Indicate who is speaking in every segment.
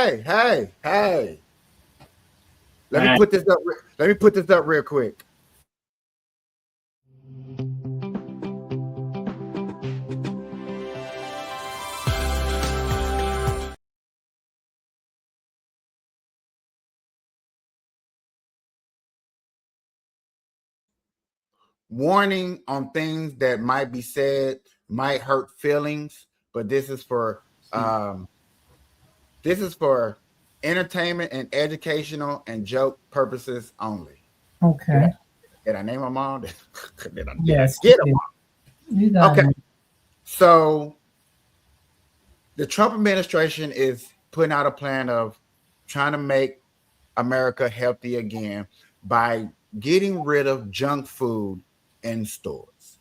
Speaker 1: Hey. Let me
Speaker 2: Right.
Speaker 1: put this up. Let me put this up real quick. Warning on things that might be said might hurt feelings, but this is for entertainment and educational and joke purposes only. Did I
Speaker 3: Okay.
Speaker 1: did I name them all? Did I
Speaker 3: Yes,
Speaker 1: get them all?
Speaker 3: you got
Speaker 1: Okay,
Speaker 3: it.
Speaker 1: so the Trump administration is putting out a plan of trying to make America healthy again by getting rid of junk food in stores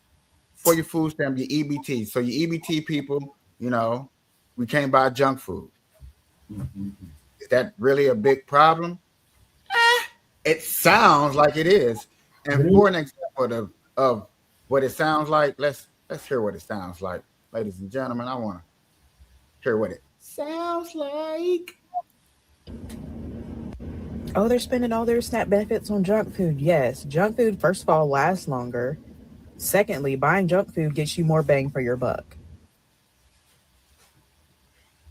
Speaker 1: for your food stamp, your EBT. So your EBT people, we can't buy junk food. Is that really a big problem? It sounds like it is. And for an example of what it sounds like, let's hear what it sounds like, ladies and gentlemen. I want to hear what it sounds like.
Speaker 4: Oh, they're spending all their SNAP benefits on junk food. Yes, junk food, first of all, lasts longer. Secondly, buying junk food gets you more bang for your buck.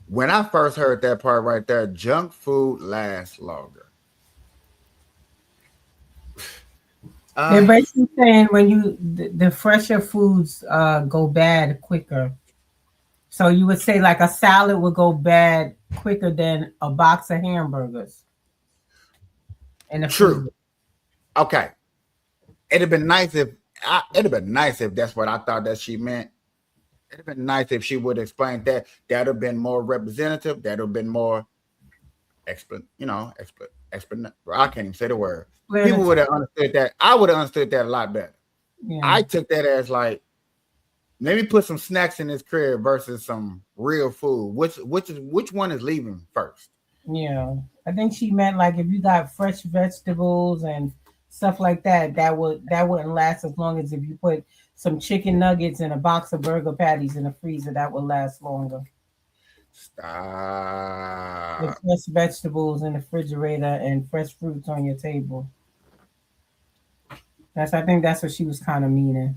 Speaker 1: When I first heard that part right there, junk food lasts longer.
Speaker 3: They're basically saying when the fresher foods go bad quicker. So you would say like a salad would go bad quicker than a box of hamburgers.
Speaker 1: True. Okay. It'd have been nice if that's what I thought that she meant. It'd have been nice if she would explain that. That'd have been more representative. That'd have been more I can't even say the word. People would have understood that. I would have understood that a lot better. Yeah. I took that as like, let me put some snacks in this crib versus some real food. Which one is leaving first?
Speaker 3: Yeah, I think she meant like if you got fresh vegetables and stuff like that, that wouldn't last as long as if you put some chicken nuggets and a box of burger patties in the freezer. That would last longer.
Speaker 1: Stop.
Speaker 3: With fresh vegetables in the refrigerator and fresh fruits on your table. I think that's what she was kind of meaning.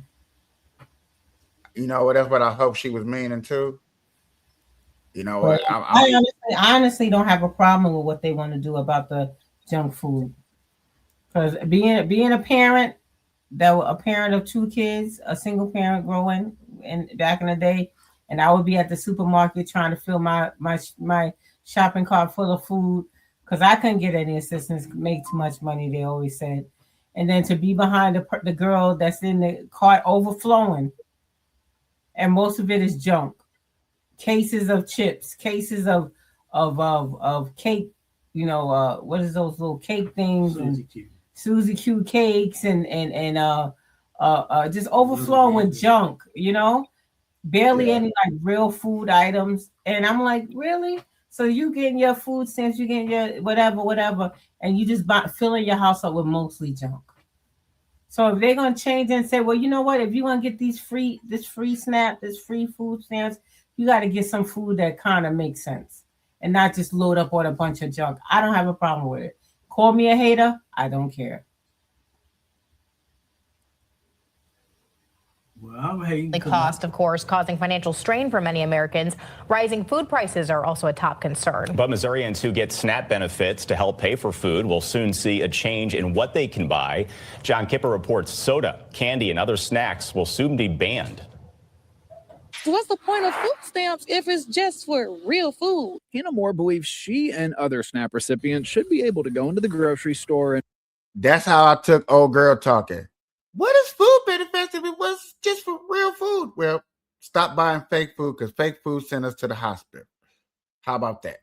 Speaker 1: You know what? That's what I hope she was meaning too. You know what?
Speaker 3: I honestly don't have a problem with what they want to do about the junk food. Because being a parent, a parent of 2 kids, a single parent growing back in the day, and I would be at the supermarket trying to fill my shopping cart full of food because I couldn't get any assistance, make too much money, they always said. And then to be behind the girl that's in the cart overflowing, and most of it is junk. Cases of chips, cases of cake, what is those little cake things? Suzy Q cakes and just overflowing with junk, barely any like real food items. And I'm like, really? So you getting your food stamps, you getting your whatever, and you just filling your house up with mostly junk. So if they're gonna change and say, well, you know what? If you're gonna get this free SNAP, this free food stamps, you got to get some food that kind of makes sense and not just load up on a bunch of junk. I don't have a problem with it. Call me a hater. I don't care.
Speaker 2: Well, hey,
Speaker 5: the cost, of course, causing financial strain for many Americans. Rising food prices are also a top concern.
Speaker 6: But Missourians who get SNAP benefits to help pay for food will soon see a change in what they can buy. John Kipper reports soda, candy, and other snacks will soon be banned.
Speaker 7: So what's the point of food stamps if it's just for real food?
Speaker 8: Hannah Moore believes she and other SNAP recipients should be able to go into the grocery store and...
Speaker 1: That's how I took old girl talking. What is food benefits if it was just for real food? Well, stop buying fake food because fake food send us to the hospital. How about that?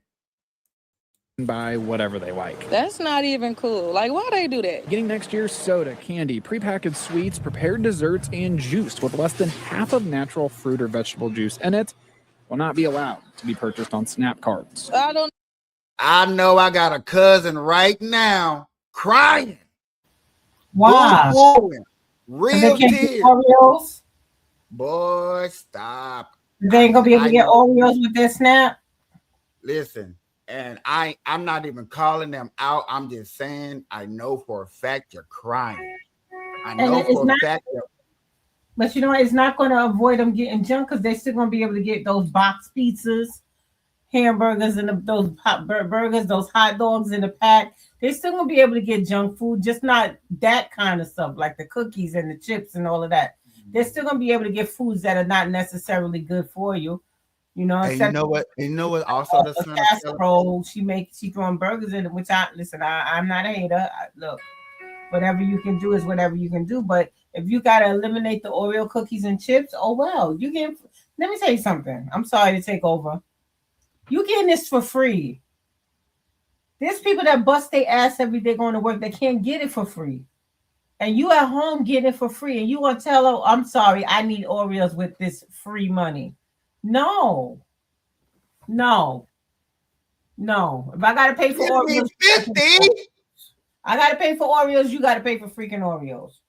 Speaker 8: Buy whatever they like.
Speaker 7: That's not even cool. Like, why they do that?
Speaker 8: Getting next year's soda, candy, prepackaged sweets, prepared desserts, and juice with less than half of natural fruit or vegetable juice in it will not be allowed to be purchased on SNAP cards.
Speaker 1: I know I got a cousin right now crying.
Speaker 3: Wow.
Speaker 1: Real tears.
Speaker 3: Oreos?
Speaker 1: Boy, stop.
Speaker 3: They ain't gonna be able to get Oreos with their SNAP?
Speaker 1: Listen, and I'm not even calling them out. I'm just saying I know for a fact you're crying. I know for a fact that.
Speaker 3: But you know, it's not going to avoid them getting junk because they're still going to be able to get those box pizzas, hamburgers, and those burgers, those hot dogs in the pack. They're still going to be able to get junk food, just not that kind of stuff like the cookies and the chips and all of that. They're still going to be able to get foods that are not necessarily good for you. You know,
Speaker 1: and you know what? Also, the
Speaker 3: casserole she throwing burgers in it. Which I'm not a hater. Look, whatever you can do is whatever you can do. But if you got to eliminate the Oreo cookies and chips, oh well, you can. Let me tell you something. I'm sorry to take over. You getting this for free. There's people that bust their ass every day going to work that can't get it for free. And you at home getting it for free. And you want to tell her, I'm sorry, I need Oreos with this free money. No. If I got to pay for Oreos,
Speaker 1: 50.
Speaker 3: I got to pay for Oreos. You got to pay for freaking Oreos.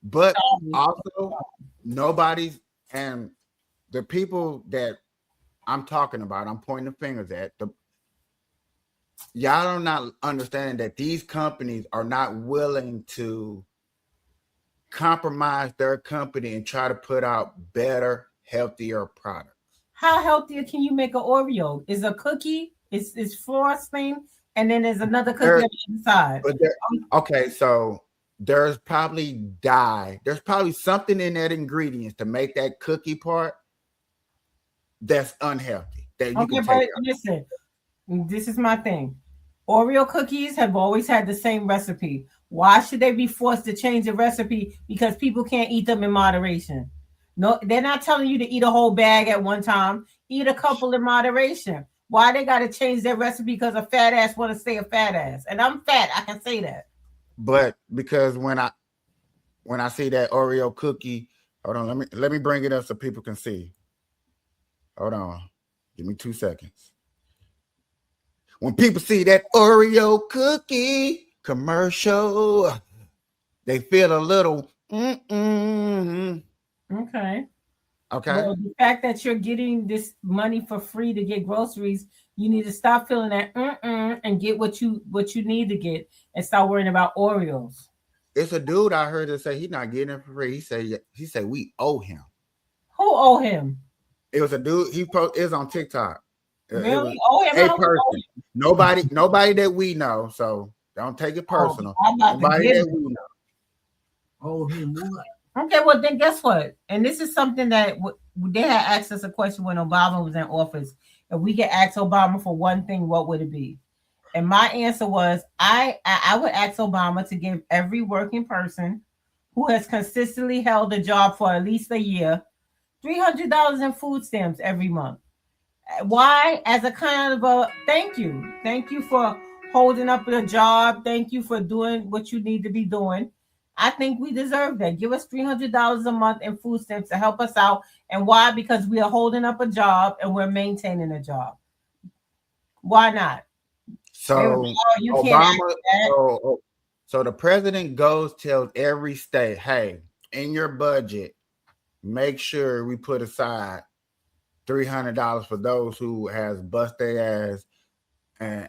Speaker 1: But also, nobody's, and the people that I'm talking about, I'm pointing the fingers at, y'all are not understanding that these companies are not willing to compromise their company and try to put out better, healthier products.
Speaker 3: How healthier can you make an Oreo? Is a cookie, it's frosting, and then there's another cookie on the inside.
Speaker 1: Okay, so there's probably there's probably something in that ingredients to make that cookie part that's unhealthy. That you can take out.
Speaker 3: Listen, this is my thing. Oreo cookies have always had the same recipe. Why should they be forced to change the recipe? Because people can't eat them in moderation. No, they're not telling you to eat a whole bag at one time. Eat a couple in moderation. Why they got to change their recipe because a fat ass want to stay a fat ass? And I'm fat, I can say that.
Speaker 1: But because when I see that Oreo cookie, hold on, let me bring it up so people can see. Hold on, give me 2 seconds. When people see that Oreo cookie commercial, they feel a little.
Speaker 3: Okay. Well, the fact that you're getting this money for free to get groceries, you need to stop feeling that and get what you need to get and start worrying about Oreos.
Speaker 1: It's a dude I heard that say he's not getting it for free. He said we owe him.
Speaker 3: Who owe him?
Speaker 1: It was a dude. It was on TikTok.
Speaker 3: Really?
Speaker 1: A person. Nobody that we know. So don't take it personal. Nobody that we know.
Speaker 3: Oh, him what? Okay, well then guess what? And this is something that they had asked us a question when Obama was in office. If we could ask Obama for one thing, what would it be? And my answer was I would ask Obama to give every working person who has consistently held a job for at least a year $300 in food stamps every month. Why? As a kind of a thank you. Thank you for holding up your job. Thank you for doing what you need to be doing. I think we deserve that. Give us $300 a month in food stamps to help us out. And why? Because we are holding up a job and we're maintaining a job. Why not?
Speaker 1: So
Speaker 3: you can't
Speaker 1: so the president tells every state, hey, in your budget, make sure we put aside $300 for those who has bust their ass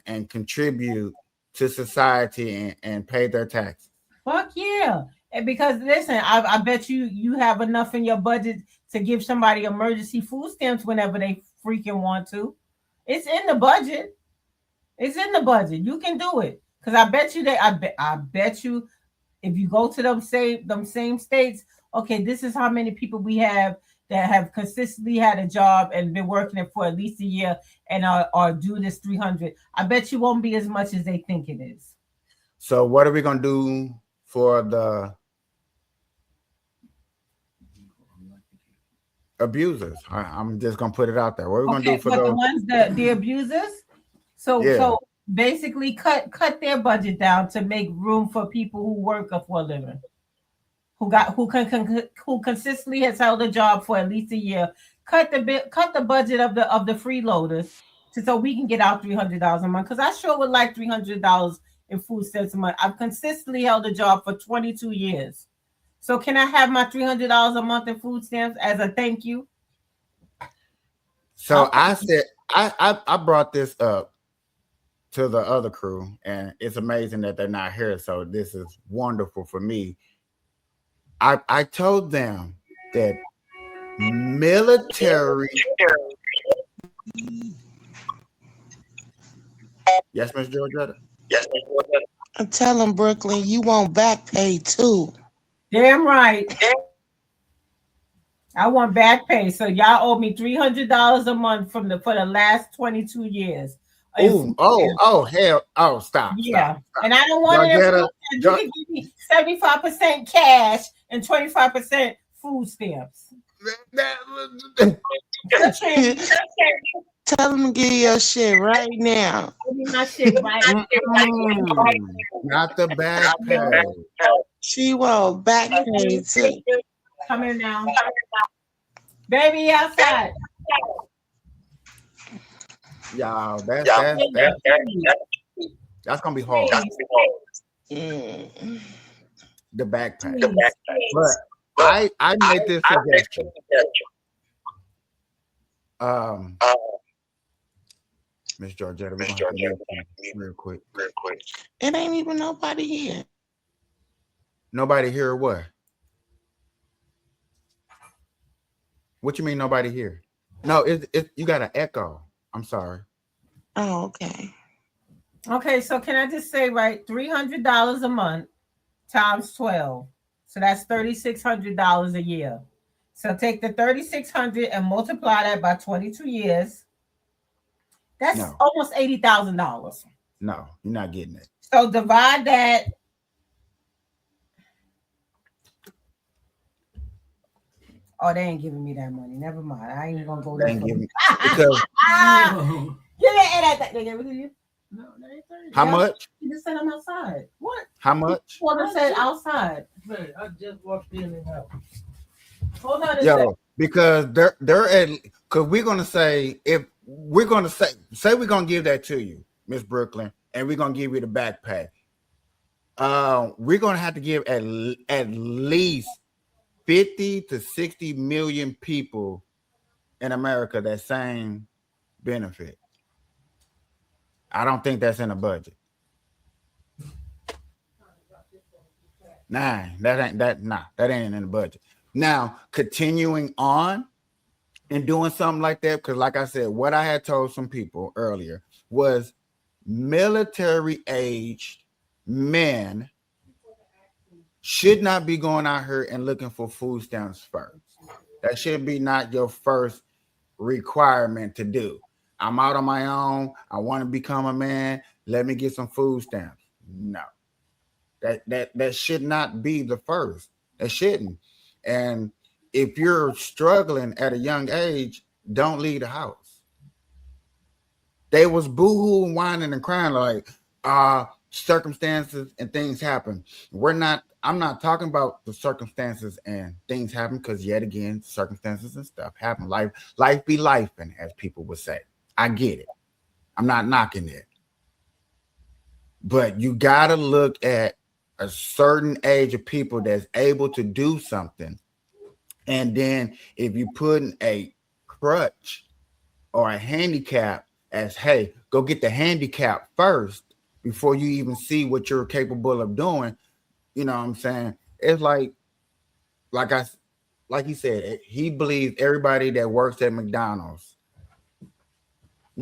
Speaker 1: and contribute to society and pay their taxes.
Speaker 3: Fuck yeah. And because listen, I bet you have enough in your budget to give somebody emergency food stamps whenever they freaking want to. It's in the budget. It's in the budget. You can do it. Because I bet you I bet you if you go to them same states, okay, this is how many people we have that have consistently had a job and been working it for at least a year and are due this 300. I bet you won't be as much as they think it is.
Speaker 1: So what are we gonna do for the abusers? I'm just gonna put it out there. What are we gonna do for those?
Speaker 3: The ones the abusers? So basically cut their budget down to make room for people who work for a living. Who consistently has held a job for at least a year. Cut the budget of the freeloaders so we can get out $300 a month. Because I sure would like $300 in food stamps a month. I've consistently held a job for 22 years. So can I have my $300 a month in food stamps as a thank you?
Speaker 1: So I brought this up to the other crew, and it's amazing that they're not here. So this is wonderful for me. I told them that military. Yes, Miss Georgetta.
Speaker 2: I'm telling Brooklyn, you want back pay too.
Speaker 3: Damn right. I want back pay. So y'all owe me $300 a month for the last 22 years.
Speaker 1: Oh, hell. Oh, stop.
Speaker 3: Yeah.
Speaker 1: Stop.
Speaker 3: And I don't want it. You can give me 75% cash and 25% food stamps.
Speaker 2: Tell them to give your shit right now.
Speaker 3: Give me my shit right
Speaker 1: Not the back pay.
Speaker 2: She want back pay too.
Speaker 3: Come here now. Baby outside.
Speaker 1: Y'all, that's gonna be hard. The back pay. But I made this suggestion. Miss Georgetta, we're gonna have to real quick.
Speaker 2: It ain't even nobody here.
Speaker 1: Nobody here or what? What you mean nobody here? No, it you got an echo. I'm sorry.
Speaker 2: Oh, okay.
Speaker 3: Okay, so can I just say, right, $300 a month times 12. So that's $3,600 a year. So take the $3,600 and multiply that by 22 years. That's almost $80,000.
Speaker 1: No, you're not getting it.
Speaker 3: So divide that. Oh, they ain't giving me that money. Never mind. I ain't gonna go there.
Speaker 1: They ain't giving because
Speaker 3: they gave it to you. No, they ain't.
Speaker 1: How much?
Speaker 3: You just said I'm outside. What?
Speaker 1: How much?
Speaker 3: Well, I said outside.
Speaker 9: I just walked in and out.
Speaker 3: Hold on a second.
Speaker 1: Because they're at, because we're gonna say, if we're gonna say we're gonna give that to you, Miss Brooklyn, and we're gonna give you the back pay. We're gonna have to give at least 50 to 60 million people in America that same benefit. I don't think that's in the budget. That ain't in the budget. Now, continuing on and doing something like that, because like I said, what I had told some people earlier was military-aged men should not be going out here and looking for food stamps first. That should be not your first requirement to do. I'm out on my own. I want to become a man. Let me get some food stamps. No, that should not be the first. That shouldn't. And if you're struggling at a young age, don't leave the house. They was boohoo, whining and crying like circumstances and things happen. I'm not talking about the circumstances and things happen, because yet again, circumstances and stuff happen. Life be lifing, as people would say. I get it. I'm not knocking it. But you gotta look at a certain age of people that's able to do something. And then if you put in a crutch or a handicap as, hey, go get the handicap first before you even see what you're capable of doing, you know what I'm saying? It's like he said, he believes everybody that works at McDonald's.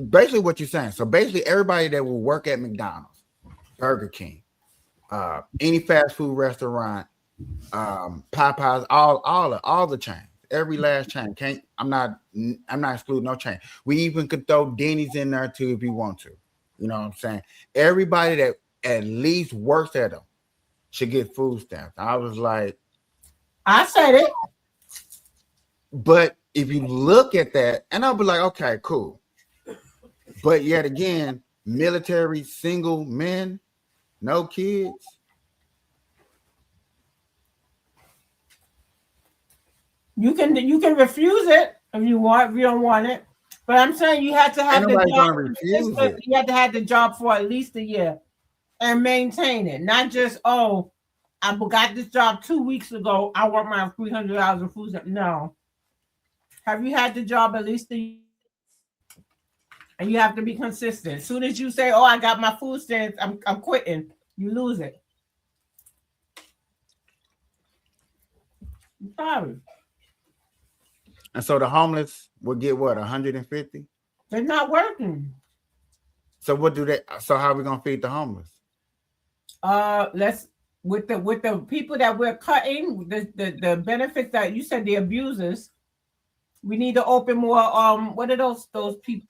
Speaker 1: Basically what you're saying. So basically everybody that will work at McDonald's, Burger King, any fast food restaurant, Popeyes, all the chains, every last chain. I'm not excluding no chain. We even could throw Denny's in there too if you want to. You know what I'm saying? Everybody that at least works at them should get food stamps. I was like,
Speaker 3: I said it.
Speaker 1: But if you look at that, and I'll be like, okay, cool. But yet again, military single men, no kids.
Speaker 3: You can refuse it if you don't want it. But I'm saying you have to have the job. You have to have the job for at least a year and maintain it. Not just, I got this job 2 weeks ago. I want my $300 of food. No. Have you had the job at least a year? And you have to be consistent. As soon as you say, "Oh, I got my food stamps, I'm quitting," you lose it. I'm sorry.
Speaker 1: And so the homeless will get what, 150?
Speaker 3: They're not working.
Speaker 1: So what do they? So how are we gonna feed the homeless?
Speaker 3: Let's with the people that we're cutting the benefits that you said, the abusers. We need to open more. What are those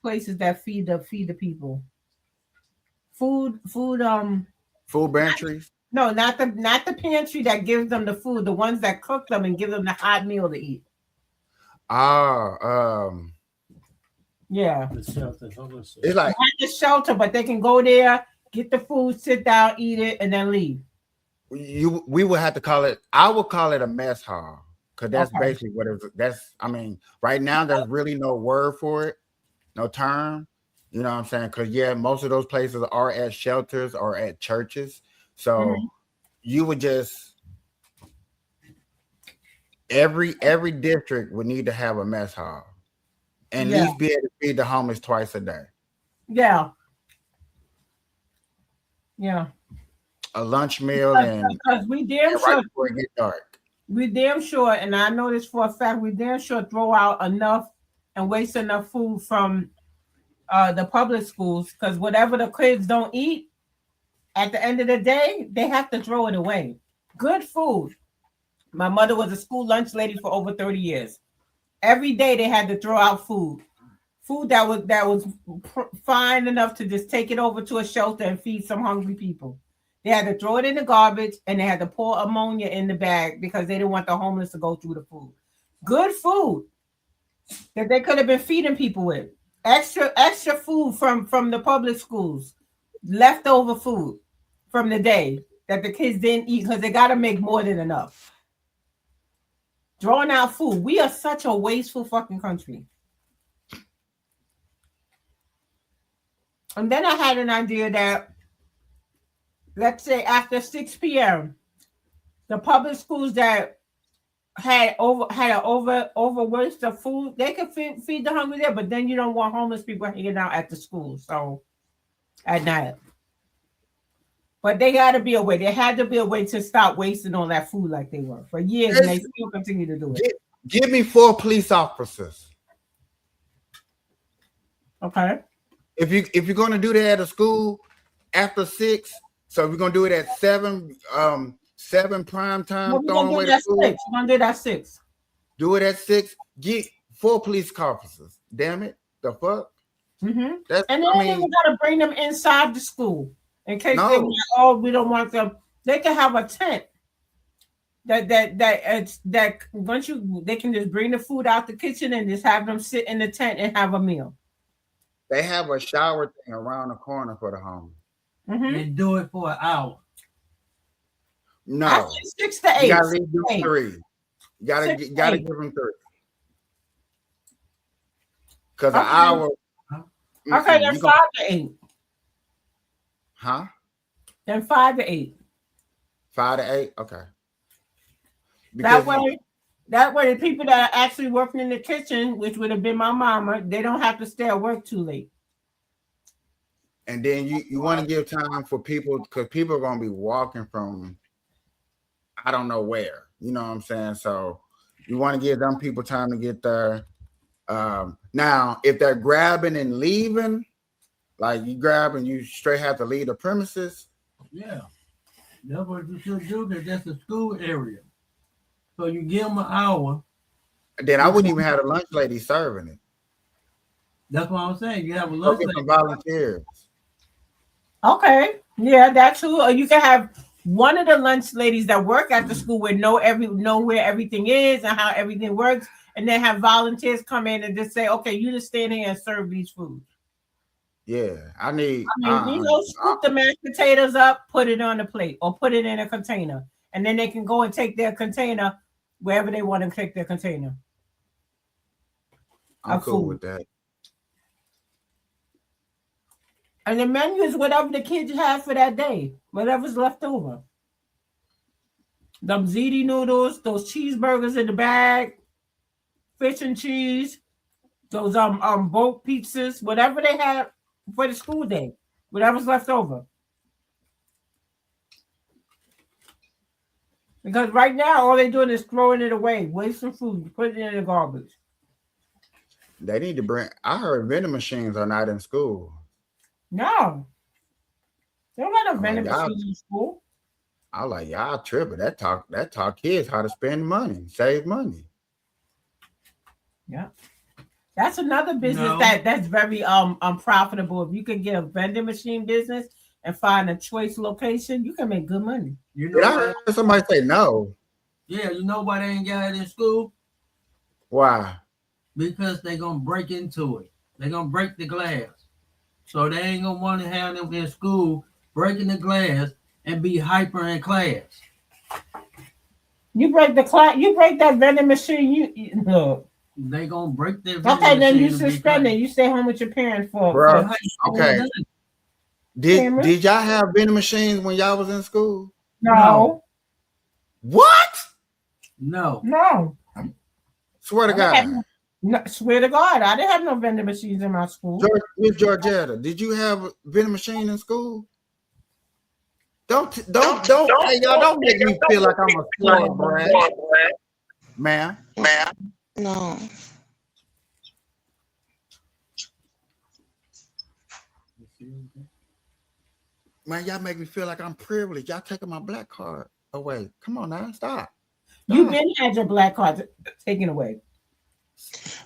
Speaker 3: places that feed the people? Food.
Speaker 1: Food pantries.
Speaker 3: No, not the pantry that gives them the food. The ones that cook them and give them the hot meal to eat. Yeah.
Speaker 1: It's like
Speaker 3: the shelter, but they can go there, get the food, sit down, eat it, and then leave.
Speaker 1: we would have to call it. I would call it a mess hall. Because that's basically what it was. I mean, right now there's really no word for it, no term. You know what I'm saying? Because most of those places are at shelters or at churches. So you would just every district would need to have a mess hall and at least be able to feed the homeless twice a day.
Speaker 3: Yeah.
Speaker 1: A lunch meal
Speaker 3: because we damn sure
Speaker 1: right before it gets dark.
Speaker 3: We damn sure, and I know this for a fact, we damn sure throw out enough and waste enough food from the public schools, because whatever the kids don't eat, at the end of the day, they have to throw it away. Good food. My mother was a school lunch lady for over 30 years. Every day they had to throw out food that was fine enough to just take it over to a shelter and feed some hungry people. They had to throw it in the garbage, and they had to pour ammonia in the bag because they didn't want the homeless to go through the food. Good food that they could have been feeding people with. Extra food from the public schools. Leftover food from the day that the kids didn't eat because they got to make more than enough. Throwing out food. We are such a wasteful fucking country. And then I had an idea that, let's say after 6 p.m., the public schools that had an over waste of food, they could feed the hungry there, but then you don't want homeless people hanging out at the school. So at night. But they got to be a way. There had to be a way to stop wasting all that food like they were for years, and they still continue to do it.
Speaker 1: Give me 4 police officers.
Speaker 3: Okay.
Speaker 1: If you're going to do that at a school after 6, so we're going to do it at 7 prime time.
Speaker 3: We're going to do it at 6. We're going to do it at 6.
Speaker 1: Do it at 6. Get 4 police officers. Damn it. The fuck?
Speaker 3: Mm-hmm. And then we got to bring them inside the school in case they like, we don't want them. They can have a tent that once they can just bring the food out the kitchen and just have them sit in the tent and have a meal.
Speaker 1: They have a shower thing around the corner for the homeless.
Speaker 3: Mm-hmm.
Speaker 9: And do it for an hour.
Speaker 1: No,
Speaker 3: 6 to 8.
Speaker 1: You gotta leave them 3. You gotta give them 3. Because an hour.
Speaker 3: Okay, then 5 to 8.
Speaker 1: Huh?
Speaker 3: Then 5 to 8.
Speaker 1: 5 to 8. Okay.
Speaker 3: Because that way, the people that are actually working in the kitchen, which would have been my mama, they don't have to stay at work too late.
Speaker 1: And then you want to give time for people, because people are going to be walking from I don't know where. You know what I'm saying? So you want to give them people time to get there. Now, if they're grabbing and leaving, like you grab and you straight have to leave the premises.
Speaker 9: Yeah. That's what you should do, because that's a school area. So you give them an hour.
Speaker 1: Then I wouldn't even have a lunch lady serving it.
Speaker 9: That's what I'm saying. You have a lunch lady.
Speaker 1: Some volunteers.
Speaker 3: Okay. Yeah, that's who. Or you can have one of the lunch ladies that work at the school would know where everything is and how everything works, and then have volunteers come in and just say, okay, you just stand here and serve these foods.
Speaker 1: Yeah,
Speaker 3: scoop the mashed potatoes up, put it on the plate, or put it in a container, and then they can go and take their container wherever they want to take their container.
Speaker 1: I'm cool with that.
Speaker 3: And the menu is whatever the kids have for that day, whatever's left over. Them ziti noodles, those cheeseburgers in the bag, fish and cheese, those boat pizzas, whatever they have for the school day, whatever's left over. Because right now all they're doing is throwing it away, wasting food, putting it in the garbage.
Speaker 1: They need to bring. I heard vending machines are not in school.
Speaker 3: No. They don't got no
Speaker 1: Oh,
Speaker 3: vending
Speaker 1: y'all-
Speaker 3: machines in school.
Speaker 1: I like y'all tripping. That talk kids how to spend money, save money.
Speaker 3: Yeah. That's another business
Speaker 9: No.
Speaker 3: that's very unprofitable. If you can get a vending machine business and find a choice location, you can make good money.
Speaker 9: You know
Speaker 1: Did I
Speaker 9: why?
Speaker 1: heard somebody say no?
Speaker 9: Yeah, you know why they ain't got it in school?
Speaker 1: Why?
Speaker 9: Because they gonna break into it. They gonna break the glass. So they ain't gonna want to have them in school breaking the glass and be hyper in class.
Speaker 3: You break that vending machine, you look.
Speaker 9: They gonna break their
Speaker 3: Okay, then you
Speaker 9: machine to be
Speaker 3: suspend it.
Speaker 9: class.
Speaker 3: You stay home with your parents for
Speaker 1: Bro.
Speaker 3: for-
Speaker 1: Okay.
Speaker 3: Cameron?
Speaker 1: Did y'all have vending machines when y'all was in school?
Speaker 3: No,
Speaker 1: What?
Speaker 9: No.
Speaker 3: no.
Speaker 1: Swear to
Speaker 3: I
Speaker 1: God.
Speaker 3: didn't have- No, swear to God, I didn't have no vending machines in my school.
Speaker 1: Miss Georgetta, did you have a vending machine in school? Don't hey, y'all don't make me feel like I'm a spoiled brat, man.
Speaker 2: No.
Speaker 1: Man, y'all make me feel like I'm privileged. Y'all taking my black card away. Come on now, stop.
Speaker 3: You been had your black card taken away.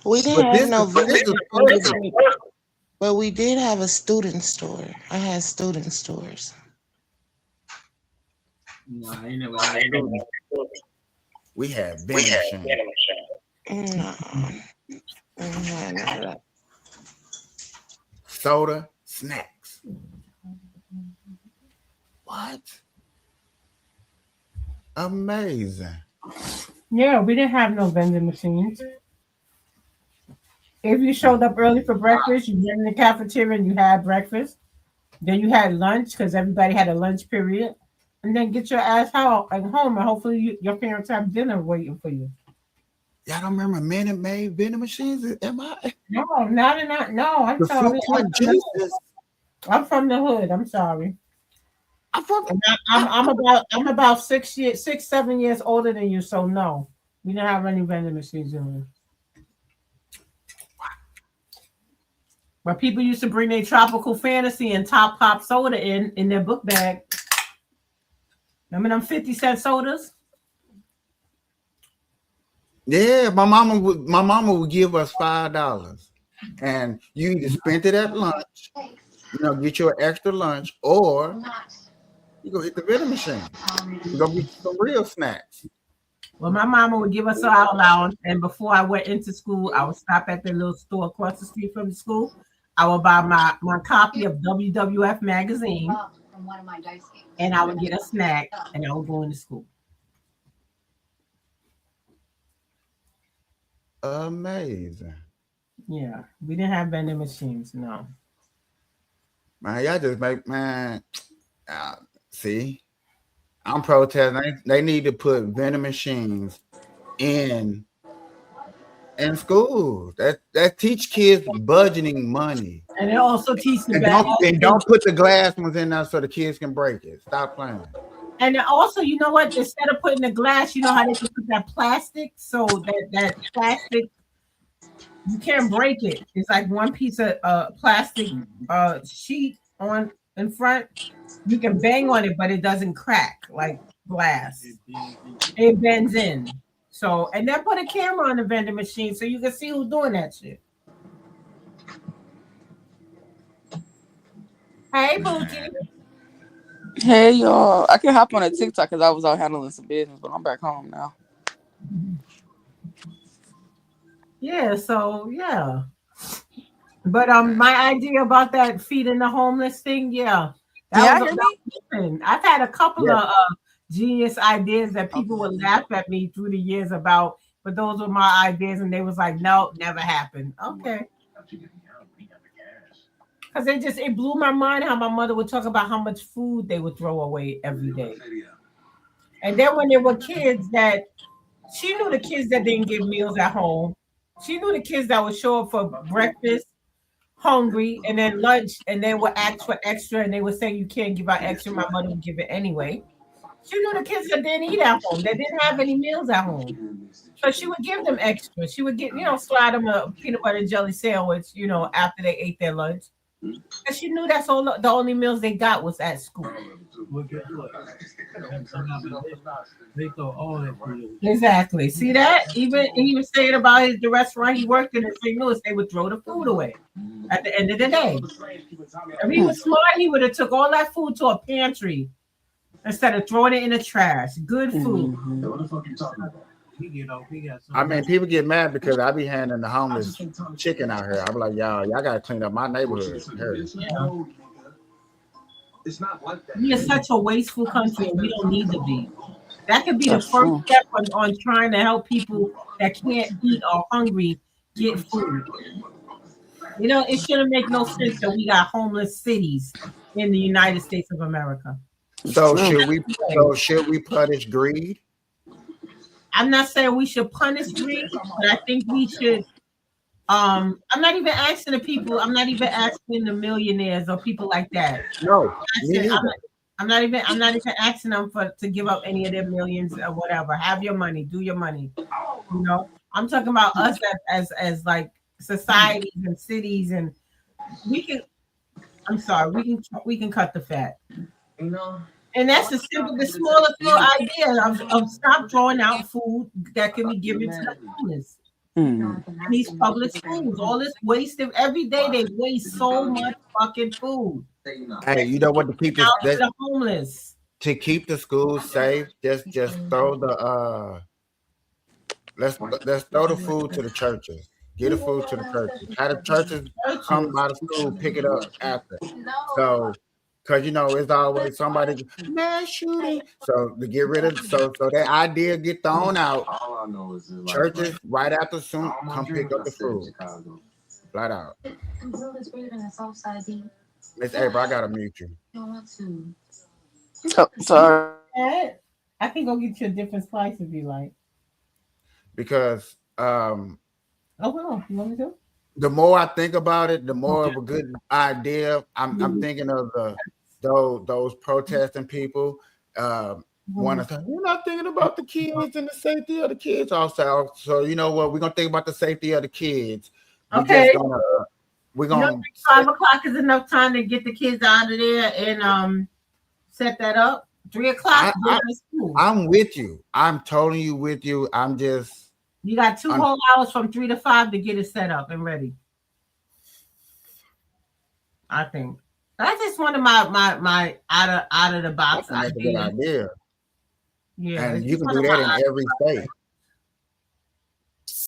Speaker 2: We didn't
Speaker 1: But
Speaker 2: have no
Speaker 1: this is
Speaker 2: vending
Speaker 1: personal.
Speaker 2: machine, but we did have a student store. I had student stores.
Speaker 9: No, I ain't never had it.
Speaker 1: We had vending machines.
Speaker 2: No. We didn't have none of that.
Speaker 1: Soda, snacks. What? Amazing.
Speaker 3: Yeah, we didn't have no vending machines. If you showed up early for breakfast, you went in the cafeteria and you had breakfast. Then you had lunch because everybody had a lunch period. And then get your ass home and hopefully your parents have dinner waiting for you.
Speaker 1: Y'all don't remember Minute Maid vending machines? Am I?
Speaker 3: No, not. No, I'm
Speaker 1: The
Speaker 3: sorry.
Speaker 1: fruit and juices?
Speaker 3: I'm from the hood. I'm sorry.
Speaker 1: I'm from.
Speaker 3: I'm about 7 years older than you, so no, we didn't have any vending machines in there. But people used to bring their tropical fantasy and top pop soda in their book bag. Remember them 50-cent sodas?
Speaker 1: Yeah, my mama would give us $5, and you either spent it at lunch, get your extra lunch, or you go hit the vending machine. You go get some real snacks.
Speaker 3: Well, my mama would give us our allowance, and before I went into school, I would stop at the little store across the street from the school. I would buy my copy of WWF magazine, and I would get a snack, and I would go into school.
Speaker 1: Amazing.
Speaker 3: Yeah, we didn't have vending machines, no.
Speaker 1: Man, y'all just make, see, I'm protesting. They need to put vending machines in schools. That teach kids budgeting money.
Speaker 3: And it also teach the
Speaker 1: And don't put the glass ones in there so the kids can break it. Stop playing.
Speaker 3: And then also, you know what? Instead of putting the glass, you know how they can put that plastic, so that plastic, you can't break it. It's like one piece of plastic sheet on in front. You can bang on it, but it doesn't crack like glass. It bends in. So, and then put a camera on the vending machine so you can see who's doing that shit. Hey, Bookie.
Speaker 10: Hey y'all, I can hop on a TikTok because I was out handling some business, but I'm back home now.
Speaker 3: Yeah, so yeah. But my idea about that feeding the homeless thing, yeah. That was I've had a couple of genius ideas that people would laugh at me through the years about, but those were my ideas, and they was like, no, never happened. Okay. Because it blew my mind how my mother would talk about how much food they would throw away every day. And then when there were kids that she knew the kids that didn't get meals at home, She knew the kids that would show up for breakfast hungry, and then lunch, and then would ask for extra, and they would say you can't give out extra. My mother would give it anyway. She knew the kids that didn't eat at home, that didn't have any meals at home. So she would give them extra. She would get, slide them a peanut butter and jelly sandwich, after they ate their lunch. And she knew that's all the only meals they got was at school. Exactly. See that? Even he was saying about the restaurant he worked in St. Louis, they would throw the food away at the end of the day. If he was smart, he would have took all that food to a pantry instead of throwing it in the trash. Good food.
Speaker 1: I mean, people get mad because I be handing the homeless chicken out here. I'm like, y'all gotta clean up my neighborhood.
Speaker 3: Yeah. We are such a wasteful country, and we don't need to be. That could be the first step on trying to help people that can't eat or hungry get food. It shouldn't make no sense that we got homeless cities in the United States of America.
Speaker 1: So should we punish greed?
Speaker 3: I'm not saying we should punish greed, but I think we should. I'm not even asking the people. I'm not even asking the millionaires or people like that.
Speaker 1: No,
Speaker 3: I'm not even asking them to give up any of their millions or whatever. Have your money, do your money. I'm talking about us as like societies and cities, and we can. I'm sorry, we can cut the fat. And that's the smallest little idea of stop throwing out food that can be given to the homeless. These public schools, all this wasted every day. They waste so much fucking food.
Speaker 1: Hey, you know what? To keep
Speaker 3: the homeless,
Speaker 1: to keep the schools safe, just throw the let's throw the food to the churches. Get the food to the churches. Have the churches come by the school, pick it up after. So. Because it's always somebody mass shooting. So to get rid of so that idea get thrown out. All I know is churches right after soon come pick up the food. Flat out. Miss April, I gotta mute you.
Speaker 10: Oh, sorry.
Speaker 3: I can go get you a different slice if you like.
Speaker 1: Because
Speaker 3: oh well, you want me to?
Speaker 1: The more I think about it, the more of a good idea. I'm thinking of those protesting people. We're not thinking about the kids and the safety of the kids also. So you know what? We're gonna think about the safety of the kids.
Speaker 3: Okay.
Speaker 1: We're gonna
Speaker 3: 5 o'clock is enough time to get the kids out of there and set that up. 3 o'clock.
Speaker 1: I'm with you. I'm totally with you. I'm just.
Speaker 3: You got 2 whole hours from 3 to 5 to get it set up and ready. I think that's just one of my out of the box
Speaker 1: ideas. That's a good idea.
Speaker 3: Yeah,
Speaker 1: and you can do that in every state.